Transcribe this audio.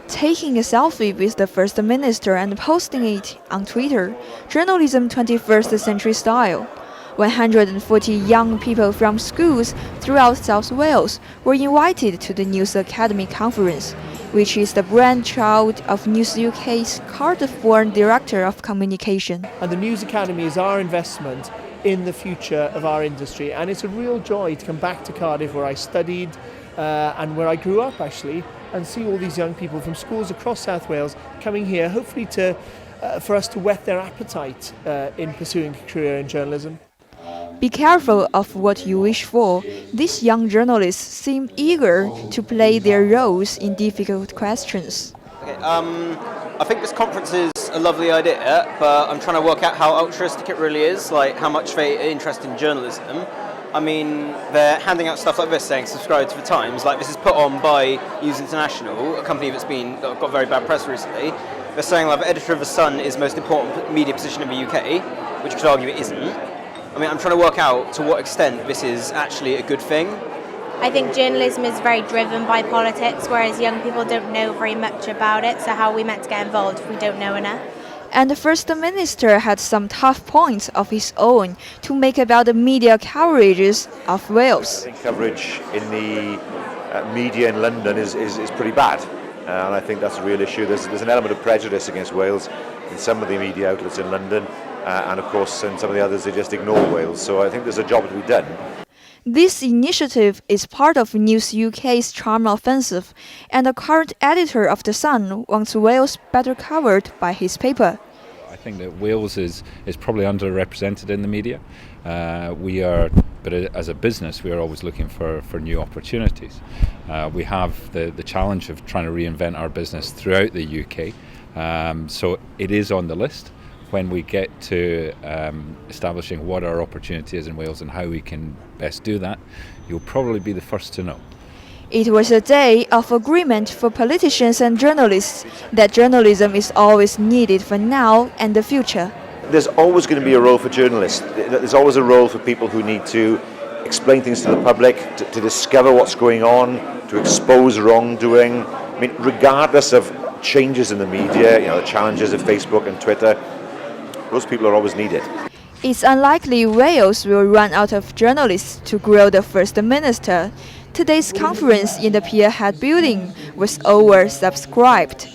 taking a selfie with the First Minister and posting it on Twitter, journalism 21st century style. 140 young people from schools throughout South Wales were invited to the News Academy Conference, which is the brainchild of News UK's Cardiff born Director of Communication. And the News Academy is our investment in the future of our industry, and it's a real joy to come back to Cardiff, where I studied and where I grew up actually, and see all these young people from schools across South Wales coming here, hopefully for us to whet their appetite in pursuing a career in journalism. Be careful of what you wish for. These young journalists seem eager to play their roles in difficult questions. Okay, I think this conference is a lovely idea, but I'm trying to work out how altruistic it really is, like how much they are interested in journalism. I mean, they're handing out stuff like this saying subscribe to the Times, like this is put on by News International, a company that's got very bad press recently. They're saying like the editor of The Sun is the most important media position in the UK, which you could argue it isn't. I mean, I'm trying to work out to what extent this is actually a good thing. I think journalism is very driven by politics, whereas young people don't know very much about it, so how are we meant to get involved if we don't know enough? And the First Minister had some tough points of his own to make about the media coverages of Wales. I think coverage in the media in London is pretty bad, and I think that's a real issue. There's an element of prejudice against Wales in some of the media outlets in London, and of course in some of the others they just ignore Wales, so I think there's a job to be done. This initiative is part of News UK's Charm Offensive, and the current editor of The Sun wants Wales better covered by his paper. I think that Wales is probably underrepresented in the media. But as a business, we are always looking for new opportunities. We have the challenge of trying to reinvent our business throughout the UK, so it is on the list. When we get to establishing what our opportunity is in Wales and how we can best do that, you'll probably be the first to know. It was a day of agreement for politicians and journalists that journalism is always needed for now and the future. There's always going to be a role for journalists. There's always a role for people who need to explain things to the public, to discover what's going on, to expose wrongdoing. I mean, regardless of changes in the media, the challenges of Facebook and Twitter, those people are always needed. It's unlikely Wales will run out of journalists to grill the First Minister. Today's conference in the Pierhead building was oversubscribed.